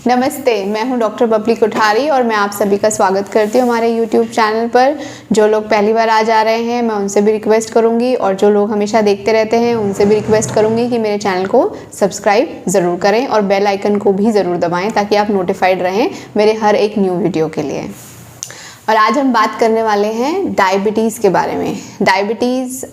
नमस्ते, मैं हूं डॉक्टर बबली कोठारी और मैं आप सभी का स्वागत करती हूं हमारे YouTube चैनल पर। जो लोग पहली बार आ जा रहे हैं मैं उनसे भी रिक्वेस्ट करूंगी और जो लोग हमेशा देखते रहते हैं उनसे भी रिक्वेस्ट करूंगी कि मेरे चैनल को सब्सक्राइब ज़रूर करें और बेल आइकन को भी ज़रूर दबाएं ताकि आप नोटिफाइड रहें मेरे हर एक न्यू वीडियो के लिए। और आज हम बात करने वाले हैं डायबिटीज़ के बारे में। डायबिटीज़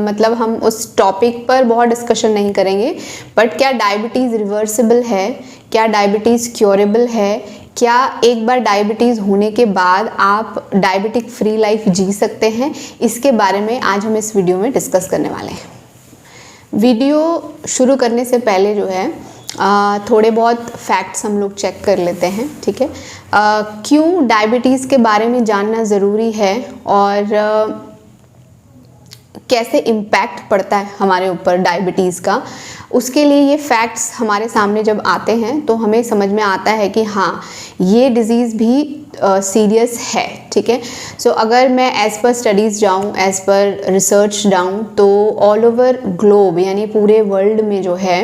मतलब हम उस टॉपिक पर बहुत डिस्कशन नहीं करेंगे, बट क्या डायबिटीज़ रिवर्सिबल है, क्या डायबिटीज़ क्योरेबल है, क्या एक बार डायबिटीज़ होने के बाद आप डायबिटिक फ्री लाइफ जी सकते हैं, इसके बारे में आज हम इस वीडियो में डिस्कस करने वाले हैं। वीडियो शुरू करने से पहले जो है थोड़े बहुत फैक्ट्स हम लोग चेक कर लेते हैं, ठीक है। क्यों डायबिटीज़ के बारे में जानना ज़रूरी है और कैसे इम्पैक्ट पड़ता है हमारे ऊपर डायबिटीज़ का, उसके लिए ये फैक्ट्स हमारे सामने जब आते हैं तो हमें समझ में आता है कि हाँ, ये डिज़ीज़ भी सीरियस है, ठीक है। सो अगर मैं एज़ पर स्टडीज़ जाऊँ, एज़ पर रिसर्च जाऊँ, तो ऑल ओवर ग्लोब यानी पूरे वर्ल्ड में जो है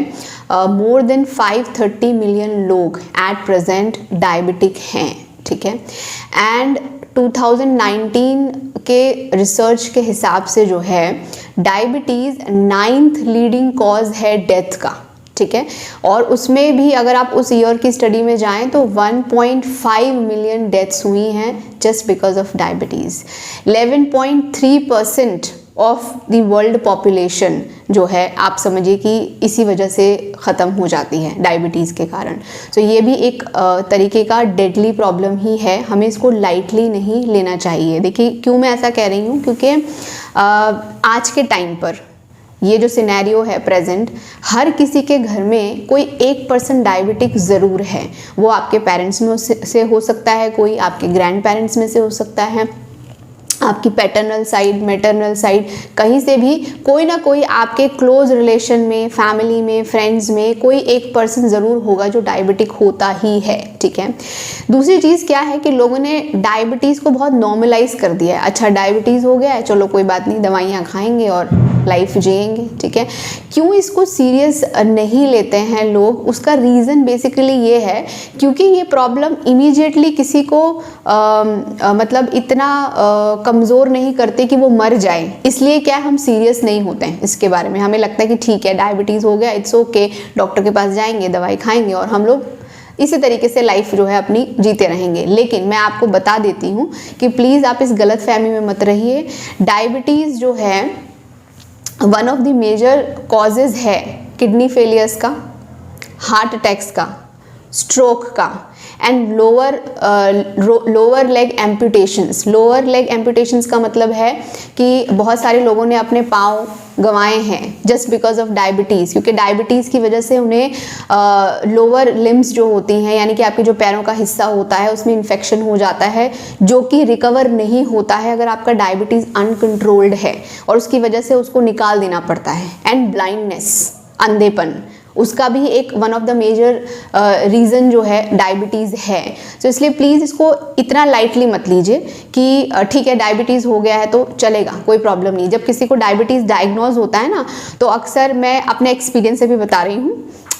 मोर देन 530 मिलियन लोग एट प्रेजेंट डायबिटिक हैं, ठीक है। एंड 2019 के रिसर्च के हिसाब से जो है डायबिटीज़ 9th लीडिंग कॉज है डेथ का, ठीक है। और उसमें भी अगर आप उस ईयर की स्टडी में जाएं तो 1.5 मिलियन डेथ्स हुई हैं just because of diabetes. 11.3% of the world population जो है आप समझिए कि इसी वजह से ख़त्म हो जाती है डायबिटीज़ के कारण। तो ये भी एक तरीके का डेडली प्रॉब्लम ही है, हमें इसको लाइटली नहीं लेना चाहिए। देखिए क्यों मैं ऐसा कह रही हूँ, क्योंकि आज के टाइम पर ये जो सिनेरियो है प्रेजेंट, हर किसी के घर में कोई 1% डायबिटिक ज़रूर है। वो आपके पेरेंट्स में से हो सकता है, कोई आपके ग्रैंड पेरेंट्स में से हो सकता है, आपकी पैटर्नल साइड, मैटरनल साइड, कहीं से भी कोई ना कोई आपके क्लोज रिलेशन में, फैमिली में, फ्रेंड्स में कोई एक पर्सन ज़रूर होगा जो डायबिटिक होता ही है, ठीक है। दूसरी चीज़ क्या है कि लोगों ने डायबिटीज़ को बहुत नॉर्मलाइज कर दिया है। अच्छा, डायबिटीज़ हो गया है, चलो कोई बात नहीं, दवाइयाँ खाएंगे और लाइफ जिएंगे, ठीक है। क्यों इसको सीरियस नहीं लेते हैं लोग, उसका रीज़न बेसिकली ये है क्योंकि ये प्रॉब्लम इमीडिएटली किसी को मतलब इतना कमज़ोर नहीं करते कि वो मर जाए, इसलिए क्या हम सीरियस नहीं होते हैं इसके बारे में। हमें लगता है कि ठीक है, डायबिटीज़ हो गया, इट्स ओके, डॉक्टर के पास जाएंगे, दवाई खाएंगे और हम लोग इसी तरीके से लाइफ जो है अपनी जीते रहेंगे। लेकिन मैं आपको बता देती हूँ कि प्लीज़ आप इस गलत फहमी में मत रहिए। डायबिटीज़ जो है one of the major causes है किडनी फेलियर्स का, हार्ट अटैक्स का, स्ट्रोक का and lower leg amputations. Lower leg amputations का मतलब है कि बहुत सारे लोगों ने अपने पाँव गंवाए हैं जस्ट बिकॉज ऑफ डायबिटीज़, क्योंकि डायबिटीज़ की वजह से उन्हें लोअर लिम्स जो होती हैं यानी कि आपके जो पैरों का हिस्सा होता है उसमें इन्फेक्शन हो जाता है, जो कि रिकवर नहीं होता है अगर आपका डायबिटीज़ अनकंट्रोल्ड है, और उसकी वजह से उसको निकाल देना पड़ता है। एंड ब्लाइंडनेस, अंधेपन, उसका भी एक one of the major reason जो है डायबिटीज़ है। तो इसलिए प्लीज़ इसको इतना लाइटली मत लीजिए कि ठीक है डायबिटीज़ हो गया है तो चलेगा, कोई प्रॉब्लम नहीं। जब किसी को डायबिटीज़ डायग्नोज होता है ना, तो अक्सर मैं अपने एक्सपीरियंस से भी बता रही हूँ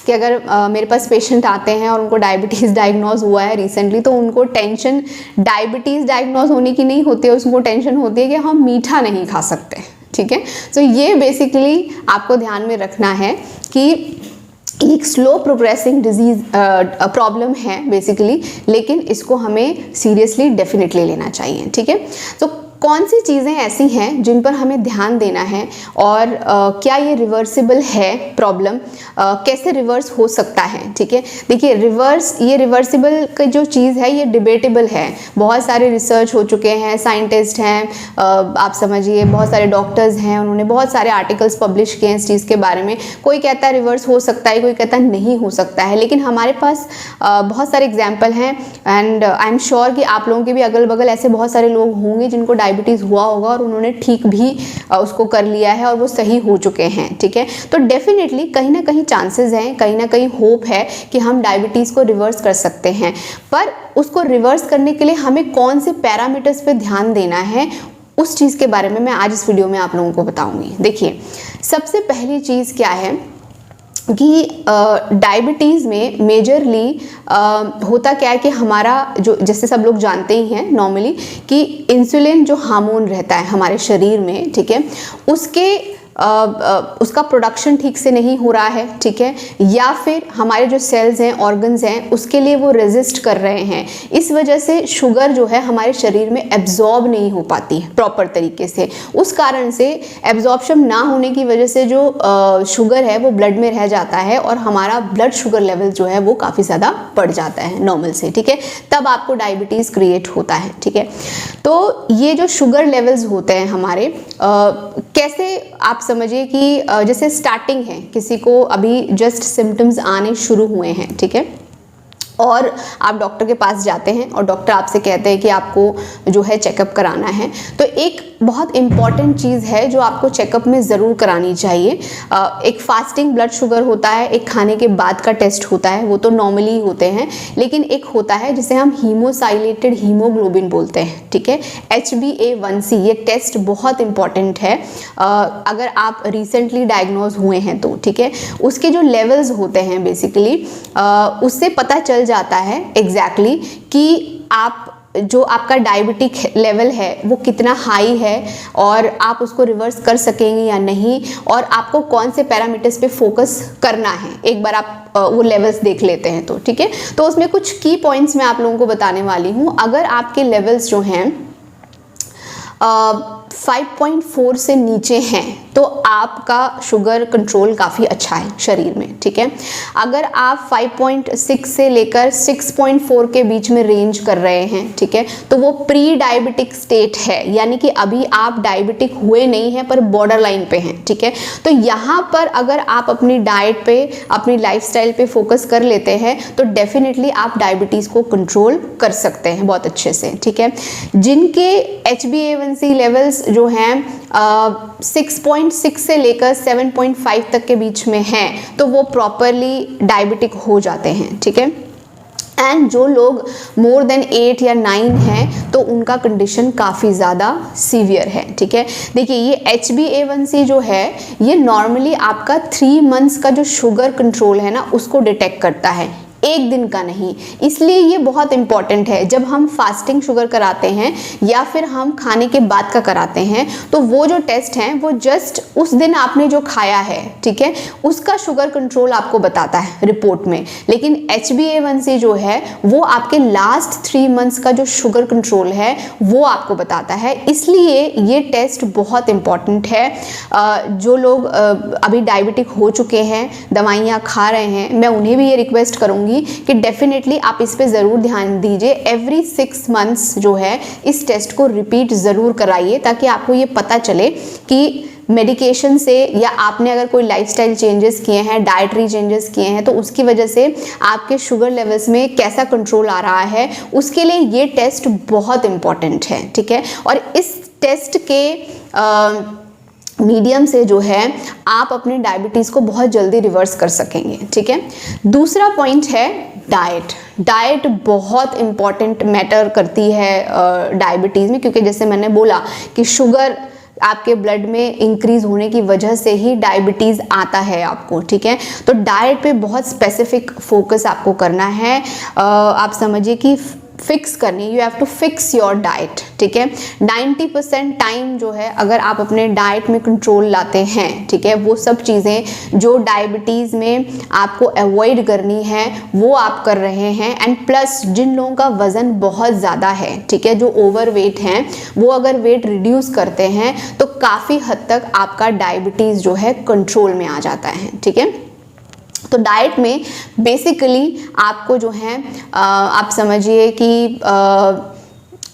कि अगर मेरे पास पेशेंट आते हैं और उनको डायबिटीज़ डायग्नोज हुआ है रिसेंटली, तो उनको टेंशन डायबिटीज़ डायग्नोज होने की नहीं होती है, उसको टेंशन होती है कि हम मीठा नहीं खा सकते, ठीक है। तो ये बेसिकली आपको ध्यान में रखना है कि एक स्लो प्रोग्रेसिंग डिजीज़ प्रॉब्लम है बेसिकली, लेकिन इसको हमें सीरियसली डेफिनेटली लेना चाहिए, ठीक है। तो कौन सी चीज़ें ऐसी हैं जिन पर हमें ध्यान देना है और क्या ये रिवर्सिबल है प्रॉब्लम, कैसे रिवर्स हो सकता है, ठीक है। देखिए ये रिवर्सिबल की जो चीज़ है ये डिबेटेबल है। बहुत सारे रिसर्च हो चुके हैं, साइंटिस्ट हैं, आप समझिए बहुत सारे डॉक्टर्स हैं, उन्होंने बहुत सारे आर्टिकल्स पब्लिश किए हैं इस चीज़ के बारे में। कोई कहता है रिवर्स हो सकता है, कोई कहता है नहीं हो सकता है, लेकिन हमारे पास बहुत सारे एग्जाम्पल हैं एंड आई एम श्योर कि आप लोगों के भी अगल बगल ऐसे बहुत सारे लोग होंगे जिनको डायबिटीज़ हुआ होगा और उन्होंने ठीक भी उसको कर लिया है और वो सही हो चुके हैं, ठीक है। तो डेफिनेटली कहीं ना कहीं चांसेस हैं, कहीं ना कहीं होप है कि हम डायबिटीज़ को रिवर्स कर सकते हैं, पर उसको रिवर्स करने के लिए हमें कौन से पैरामीटर्स पे ध्यान देना है उस चीज़ के बारे में मैं आज इस वीडियो में आप लोगों को बताऊंगी। देखिए सबसे पहली चीज़ क्या है कि डायबिटीज़ में मेजरली होता क्या है कि हमारा जो, जैसे सब लोग जानते ही हैं नॉर्मली, कि इंसुलिन जो हार्मोन रहता है हमारे शरीर में, ठीक है, उसका प्रोडक्शन ठीक से नहीं हो रहा है, ठीक है, या फिर हमारे जो सेल्स हैं, ऑर्गन्स हैं, उसके लिए वो रेजिस्ट कर रहे हैं। इस वजह से शुगर जो है हमारे शरीर में एब्जॉर्ब नहीं हो पाती है प्रॉपर तरीके से। उस कारण से एब्जॉर्प्शन ना होने की वजह से जो शुगर है वो ब्लड में रह जाता है और हमारा ब्लड शुगर लेवल जो है वो काफ़ी ज़्यादा बढ़ जाता है नॉर्मल से, ठीक है, तब आपको डायबिटीज़ क्रिएट होता है, ठीक है। तो ये जो शुगर लेवल्स होते हैं हमारे, कैसे आप समझिए कि जैसे स्टार्टिंग है, किसी को अभी जस्ट सिम्टम्स आने शुरू हुए हैं, ठीक है, और आप डॉक्टर के पास जाते हैं और डॉक्टर आपसे कहते हैं कि आपको जो है चेकअप कराना है, तो एक बहुत इम्पॉर्टेंट चीज़ है जो आपको चेकअप में ज़रूर करानी चाहिए। एक फास्टिंग ब्लड शुगर होता है, एक खाने के बाद का टेस्ट होता है, वो तो नॉर्मली होते हैं, लेकिन एक होता है जिसे हम हीमोसाइलेटेड हीमोग्लोबिन बोलते हैं, ठीक है, HbA1c। ये टेस्ट बहुत इम्पॉर्टेंट है अगर आप रिसेंटली डायग्नोज हुए हैं तो, ठीक है। उसके जो लेवल्स होते हैं बेसिकली, उससे पता चल जाता है एग्जैक्टली कि आप जो आपका डायबिटिक लेवल है वो कितना हाई है और आप उसको रिवर्स कर सकेंगे या नहीं, और आपको कौन से पैरामीटर्स पे फोकस करना है। एक बार आप वो लेवल्स देख लेते हैं तो, ठीक है, तो उसमें कुछ की पॉइंट्स मैं आप लोगों को बताने वाली हूँ। अगर आपके लेवल्स जो हैं 5.4 से नीचे हैं तो आपका शुगर कंट्रोल काफ़ी अच्छा है शरीर में, ठीक है। अगर आप 5.6 से लेकर 6.4 के बीच में रेंज कर रहे हैं, ठीक है, तो वो प्री डायबिटिक स्टेट है, यानी कि अभी आप डायबिटिक हुए नहीं हैं पर बॉर्डर लाइन पे हैं, ठीक है। तो यहाँ पर अगर आप अपनी डाइट पे, अपनी लाइफस्टाइल पे फोकस कर लेते हैं तो डेफिनेटली आप डायबिटीज़ को कंट्रोल कर सकते हैं बहुत अच्छे से, ठीक है। जिनके HbA1c लेवल्स जो हैं 6.6 से लेकर 7.5 तक के बीच में हैं तो वो प्रॉपरली डायबिटिक हो जाते हैं, ठीक है। एंड जो लोग मोर देन 8 या 9 हैं तो उनका कंडीशन काफ़ी ज़्यादा सीवियर है, ठीक है। देखिए ये HbA1c जो है ये नॉर्मली आपका 3 मंथ्स का जो शुगर कंट्रोल है ना उसको डिटेक्ट करता है, एक दिन का नहीं। इसलिए ये बहुत इंपॉर्टेंट है। जब हम फास्टिंग शुगर कराते हैं या फिर हम खाने के बाद का कराते हैं तो वो जो टेस्ट हैं वो जस्ट उस दिन आपने जो खाया है, ठीक है, उसका शुगर कंट्रोल आपको बताता है रिपोर्ट में, लेकिन HbA1c जो है वो आपके लास्ट 3 मंथ्स का जो शुगर कंट्रोल है वो आपको बताता है। इसलिए ये टेस्ट बहुत इंपॉर्टेंट है। जो लोग अभी डायबिटिक हो चुके हैं, दवाइयाँ खा रहे हैं, मैं उन्हें भी ये रिक्वेस्ट करूँगी कि डेफिनेटली आप इस पे ज़रूर ध्यान दीजिए। एवरी 6 मंथ्स जो है इस टेस्ट को रिपीट ज़रूर कराइए ताकि आपको ये पता चले कि मेडिकेशन से या आपने अगर कोई लाइफस्टाइल चेंजेस किए हैं, डाइटरी चेंजेस किए हैं तो उसकी वजह से आपके शुगर लेवल्स में कैसा कंट्रोल आ रहा है, उसके लिए ये टेस्ट बहुत इम्पॉर्टेंट है, ठीक है। और इस टेस्ट के मीडियम से जो है आप अपने डायबिटीज़ को बहुत जल्दी रिवर्स कर सकेंगे, ठीक है। दूसरा पॉइंट है डाइट। डाइट बहुत इम्पॉर्टेंट मैटर करती है डायबिटीज़ में, क्योंकि जैसे मैंने बोला कि शुगर आपके ब्लड में इंक्रीज होने की वजह से ही डायबिटीज़ आता है आपको, ठीक है। तो डाइट पे बहुत स्पेसिफिक फोकस आपको करना है। आप समझिए कि फिक्स करनी, you have to fix your diet, ठीक है। 90% टाइम जो है अगर आप अपने डाइट में कंट्रोल लाते हैं, ठीक है, वो सब चीज़ें जो डायबिटीज़ में आपको अवॉइड करनी है वो आप कर रहे हैं। एंड प्लस जिन लोगों का वज़न बहुत ज़्यादा है, ठीक है, जो ओवर वेट हैं, वो अगर वेट रिड्यूस करते हैं तो काफ़ी हद तक आपका डायबिटीज़ जो है कंट्रोल में आ जाता है, ठीक है। तो डाइट में बेसिकली आपको जो है आप समझिए कि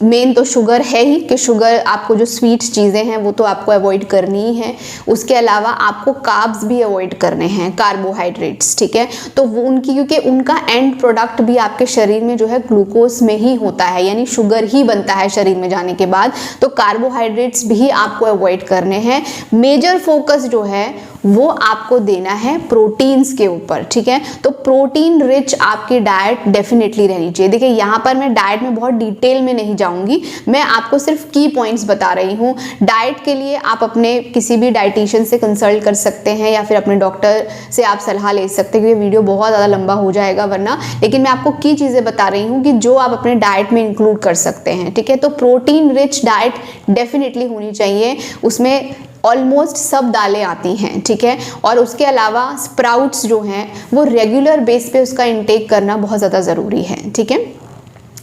मेन तो शुगर है ही, कि शुगर आपको जो स्वीट चीज़ें हैं वो तो आपको अवॉइड करनी ही है। उसके अलावा आपको कार्ब्स भी अवॉइड करने हैं, कार्बोहाइड्रेट्स, ठीक है। तो वो उनकी, क्योंकि उनका एंड प्रोडक्ट भी आपके शरीर में जो है ग्लूकोज में ही होता है, यानी शुगर ही बनता है शरीर में जाने के बाद, तो कार्बोहाइड्रेट्स भी आपको अवॉइड करने हैं। मेजर फोकस जो है वो आपको देना है प्रोटीन्स के ऊपर, ठीक है। तो प्रोटीन रिच आपकी डाइट डेफिनेटली रहनी चाहिए। देखिए यहाँ पर मैं डाइट में बहुत डिटेल में नहीं जाऊंगी, मैं आपको सिर्फ की पॉइंट्स बता रही हूँ। डाइट के लिए आप अपने किसी भी डाइटिशियन से कंसल्ट कर सकते हैं या फिर अपने डॉक्टर से आप सलाह ले सकते हैं, क्योंकि वीडियो बहुत ज़्यादा लंबा हो जाएगा वरना। लेकिन मैं आपको की चीज़ें बता रही हूँ कि जो आप अपने डाइट में इंक्लूड कर सकते हैं, ठीक है। तो प्रोटीन रिच डाइट डेफिनेटली होनी चाहिए, उसमें ऑलमोस्ट सब दालें आती हैं, ठीक है। और उसके अलावा स्प्राउट्स जो हैं वो रेगुलर बेस पे उसका इंटेक करना बहुत ज़्यादा ज़रूरी है, ठीक है।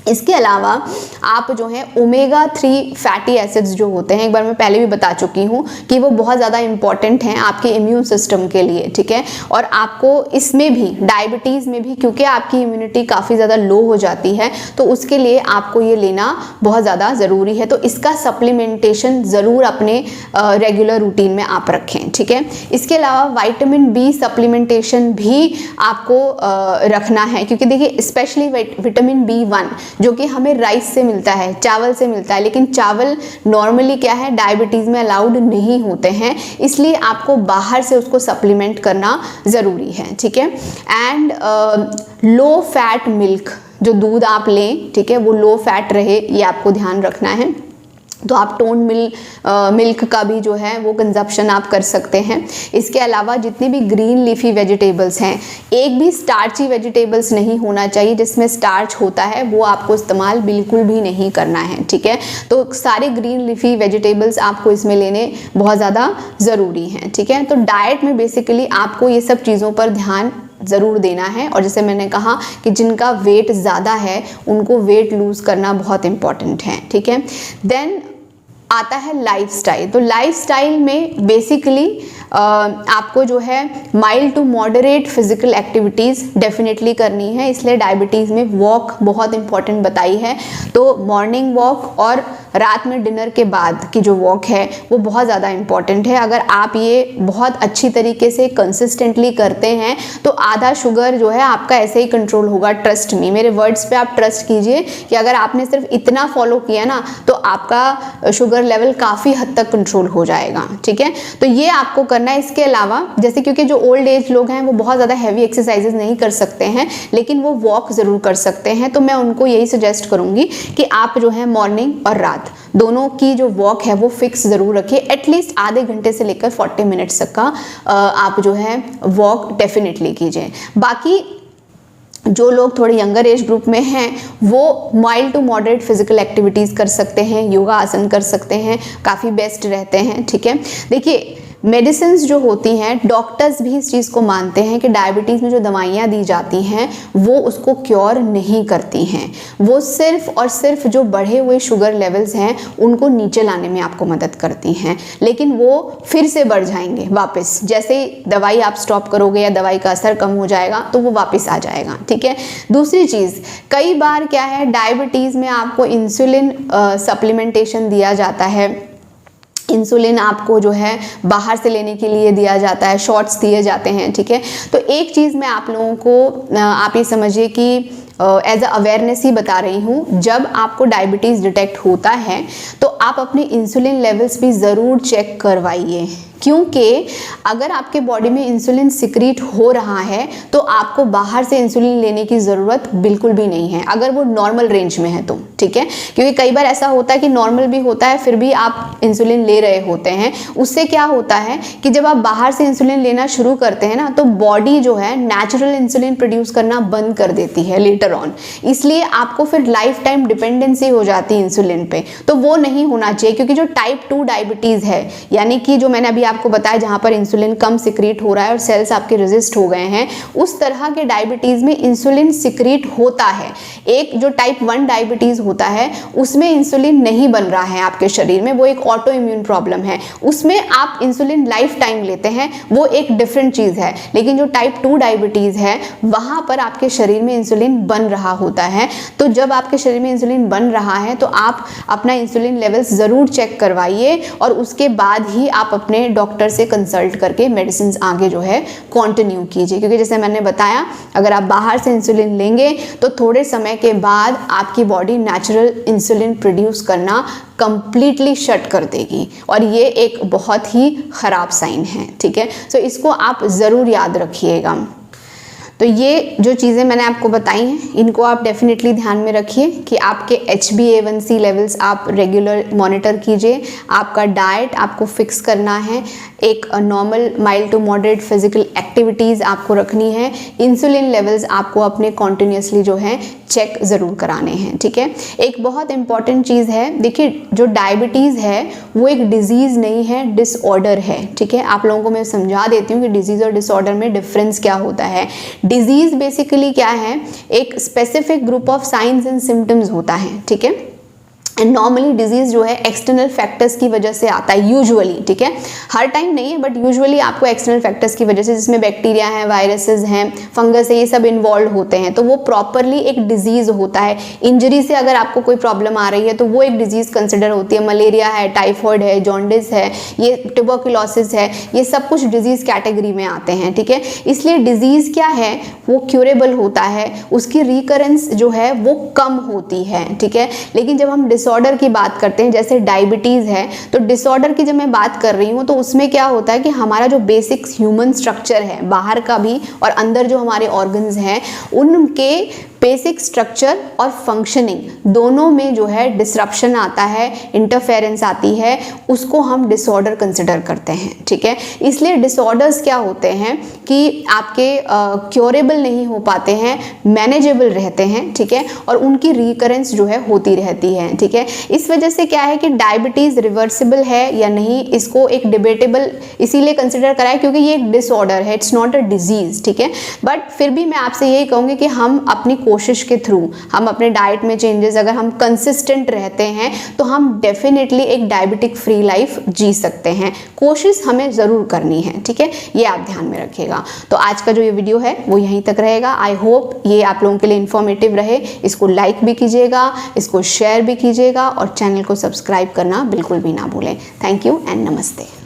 इसके अलावा आप जो है ओमेगा 3 फैटी एसिड्स जो होते हैं, एक बार मैं पहले भी बता चुकी हूँ कि वो बहुत ज़्यादा इंपॉर्टेंट हैं आपके इम्यून सिस्टम के लिए, ठीक है। और आपको इसमें भी डायबिटीज़ में भी, क्योंकि आपकी इम्यूनिटी काफ़ी ज़्यादा लो हो जाती है, तो उसके लिए आपको ये लेना बहुत ज़्यादा ज़रूरी है। तो इसका सप्लीमेंटेशन ज़रूर अपने रेगुलर रूटीन में आप रखें, ठीक है। इसके अलावा विटामिन बी सप्लीमेंटेशन भी आपको रखना है, क्योंकि देखिए स्पेशली विटामिन B1 जो कि हमें राइस से मिलता है, चावल से मिलता है, लेकिन चावल नॉर्मली क्या है डायबिटीज़ में अलाउड नहीं होते हैं, इसलिए आपको बाहर से उसको सप्लीमेंट करना ज़रूरी है, ठीक है। एंड लो फैट मिल्क, जो दूध आप लें, ठीक है, वो लो फैट रहे, ये आपको ध्यान रखना है। तो आप टोन मिल्क का भी जो है वो कंजप्शन आप कर सकते हैं। इसके अलावा जितनी भी ग्रीन लीफी वेजिटेबल्स हैं, एक भी स्टार्ची वेजिटेबल्स नहीं होना चाहिए, जिसमें स्टार्च होता है वो आपको इस्तेमाल बिल्कुल भी नहीं करना है, ठीक है। तो सारे ग्रीन लीफी वेजिटेबल्स आपको इसमें लेने बहुत ज़्यादा ज़रूरी हैं, ठीक है। तो डाइट में बेसिकली आपको ये सब चीज़ों पर ध्यान ज़रूर देना है। और जैसे मैंने कहा कि जिनका वेट ज़्यादा है उनको वेट लूज़ करना बहुत इम्पॉर्टेंट है, ठीक है। देन आता है लाइफस्टाइल। तो लाइफस्टाइल में बेसिकली आपको जो है mild to moderate physical activities definitely करनी है, इसलिए डायबिटीज़ में वॉक बहुत इंपॉर्टेंट बताई है। तो मॉर्निंग वॉक और रात में डिनर के बाद की जो वॉक है वो बहुत ज़्यादा इंपॉर्टेंट है। अगर आप ये बहुत अच्छी तरीके से कंसिस्टेंटली करते हैं तो आधा शुगर जो है आपका ऐसे ही कंट्रोल होगा। ट्रस्ट मी, मेरे वर्ड्स पे आप ट्रस्ट कीजिए कि अगर आपने सिर्फ इतना फॉलो किया ना तो आपका शुगर लेवल काफ़ी हद तक कंट्रोल हो जाएगा, ठीक है। तो ये आपको करना है। इसके अलावा जैसे क्योंकि जो ओल्ड एज लोग हैं वो बहुत ज़्यादा हैवी एक्सरसाइजेज नहीं कर सकते हैं, लेकिन वो वॉक ज़रूर कर सकते हैं, तो मैं उनको यही सजेस्ट करूँगी कि आप जो है मॉर्निंग और रात दोनों की जो वॉक है वो फिक्स ज़रूर रखिए। एटलीस्ट आधे घंटे से लेकर 40 मिनट्स तक का आप जो है वॉक डेफिनेटली कीजिए। बाकी जो लोग थोड़े यंगर एज ग्रुप में हैं वो mild to moderate physical activities कर सकते हैं, योगा आसन कर सकते हैं, काफ़ी बेस्ट रहते हैं, ठीक है। देखिए मेडिसिन्स जो होती हैं, डॉक्टर्स भी इस चीज़ को मानते हैं कि डायबिटीज़ में जो दवाइयाँ दी जाती हैं वो उसको क्योर नहीं करती हैं, वो सिर्फ और सिर्फ जो बढ़े हुए शुगर लेवल्स हैं उनको नीचे लाने में आपको मदद करती हैं, लेकिन वो फिर से बढ़ जाएंगे वापस। जैसे ही दवाई आप स्टॉप करोगे या दवाई का असर कम हो जाएगा तो वो वापस आ जाएगा, ठीक है। दूसरी चीज़, कई बार क्या है डायबिटीज़ में आपको इंसुलिन सप्लीमेंटेशन दिया जाता है, इंसुलिन आपको जो है बाहर से लेने के लिए दिया जाता है, शॉट्स दिए जाते हैं, ठीक है। तो एक चीज़ मैं आप लोगों को आप ये समझिए कि एज अ अवेयरनेस ही बता रही हूँ, जब आपको डायबिटीज़ डिटेक्ट होता है तो आप अपने इंसुलिन लेवल्स भी ज़रूर चेक करवाइए, क्योंकि अगर आपके बॉडी में इंसुलिन सिक्रीट हो रहा है तो आपको बाहर से इंसुलिन लेने की ज़रूरत बिल्कुल भी नहीं है, अगर वो नॉर्मल रेंज में है तो, ठीक है। क्योंकि कई बार ऐसा होता है कि नॉर्मल भी होता है फिर भी आप इंसुलिन ले रहे होते हैं। उससे क्या होता है कि जब आप बाहर से इंसुलिन लेना शुरू करते हैं ना तो बॉडी जो है नेचुरल इंसुलिन प्रोड्यूस करना बंद कर देती है लेटर ऑन, इसलिए आपको फिर लाइफ टाइम डिपेंडेंसी हो जाती है इंसुलिन पे। तो वो नहीं होना चाहिए, क्योंकि जो टाइप 2 डायबिटीज़ है, यानी कि जो मैंने अभी आपको बताया जहां पर इंसुलिन कम सिक्रीट हो रहा है और सेल्स आपके रेजिस्ट हो गए हैं, उस तरह के डायबिटीज में इंसुलिन सिक्रीट होता है। एक जो टाइप 1 डायबिटीज होता है उसमें इंसुलिन नहीं बन रहा है आपके शरीर में, वो एक ऑटो इम्यून प्रॉब्लम है, उसमें आप इंसुलिन लाइफ टाइम लेते हैं, वो एक डिफरेंट चीज है। लेकिन जो टाइप 2 डायबिटीज है वहां पर आपके शरीर में इंसुलिन बन रहा होता है। तो जब आपके शरीर में इंसुलिन बन रहा है तो आप अपना इंसुलिन लेवल लेवल्स ज़रूर चेक करवाइए और उसके बाद ही आप अपने डॉक्टर से कंसल्ट करके मेडिसिन आगे जो है कंटिन्यू कीजिए, क्योंकि जैसे मैंने बताया अगर आप बाहर से इंसुलिन लेंगे तो थोड़े समय के बाद आपकी बॉडी नेचुरल इंसुलिन प्रोड्यूस करना कंप्लीटली शट कर देगी और ये एक बहुत ही ख़राब साइन है। ठीक है, सो इसको आप ज़रूर याद रखिएगा। तो ये जो चीज़ें मैंने आपको बताई हैं इनको आप डेफिनेटली ध्यान में रखिए कि आपके HbA1c लेवल्स आप रेगुलर मॉनिटर कीजिए, आपका डाइट आपको फिक्स करना है, एक normal mild to moderate physical activities आपको रखनी है, इंसुलिन लेवल्स आपको अपने कॉन्टिन्यूसली जो है चेक ज़रूर कराने हैं। ठीक है, एक बहुत इंपॉर्टेंट चीज़ है, देखिए जो डायबिटीज़ है वो एक डिजीज़ नहीं है, डिसऑर्डर है। ठीक है, आप लोगों को मैं समझा देती हूँ कि डिजीज़ और डिसऑर्डर में डिफरेंस क्या होता है। डिजीज़ बेसिकली क्या है, एक specific group of science and symptoms होता है। ठीक है, एंड नॉर्मली डिजीज़ जो है एक्सटर्नल फैक्टर्स की वजह से आता है यूजुअली। ठीक है, हर टाइम नहीं है बट यूजुअली आपको एक्सटर्नल फैक्टर्स की वजह से, जिसमें बैक्टीरिया हैं, वायरसेस हैं, फंगस है, ये सब इन्वॉल्व होते हैं, तो वो प्रॉपरली एक डिजीज़ होता है। इंजरी से अगर आपको कोई प्रॉब्लम आ रही है तो वो एक डिजीज़ कंसिडर होती है। मलेरिया है, टाइफॉइड है, जॉन्डिस है, ये ट्यूबरकुलोसिस है, ये सब कुछ डिजीज़ कैटेगरी में आते हैं। ठीक है, इसलिए डिजीज़ क्या है वो क्यूरेबल होता है, उसकी रिकरेंस जो है वो कम होती है। ठीक है, लेकिन जब हम डिसऑर्डर की बात करते हैं, जैसे डायबिटीज़ है, तो डिसऑर्डर की जब मैं बात कर रही हूँ तो उसमें क्या होता है कि हमारा जो बेसिक ह्यूमन स्ट्रक्चर है, बाहर का भी और अंदर जो हमारे ऑर्गन्स हैं, उनके बेसिक स्ट्रक्चर और फंक्शनिंग दोनों में जो है डिसरप्शन आता है, इंटरफेरेंस आती है, उसको हम डिसऑर्डर कंसिडर करते हैं। ठीक है, इसलिए डिसऑर्डर्स क्या होते हैं कि आपके क्योरेबल नहीं हो पाते हैं, मैनेजेबल रहते हैं। ठीक है, और उनकी रिकरेंस जो है होती रहती है। ठीक है, इस वजह से क्या है कि डायबिटीज़ रिवर्सिबल है या नहीं, इसको एक डिबेटेबल इसीलिए कंसिडर करा है क्योंकि ये एक डिसऑर्डर है, इट्स नॉट अ डिजीज़। ठीक है, बट फिर भी मैं आपसे यही कहूँगी कि हम अपनी कोशिश के थ्रू, हम अपने डाइट में चेंजेस अगर हम कंसिस्टेंट रहते हैं तो हम डेफिनेटली एक डायबिटिक फ्री लाइफ जी सकते हैं। कोशिश हमें ज़रूर करनी है। ठीक है, ये आप ध्यान में रखिएगा। तो आज का जो ये वीडियो है वो यहीं तक रहेगा। आई होप ये आप लोगों के लिए इन्फॉर्मेटिव रहे। इसको लाइक भी कीजिएगा, इसको शेयर भी कीजिएगा और चैनल को सब्सक्राइब करना बिल्कुल भी ना भूलें। थैंक यू एंड नमस्ते।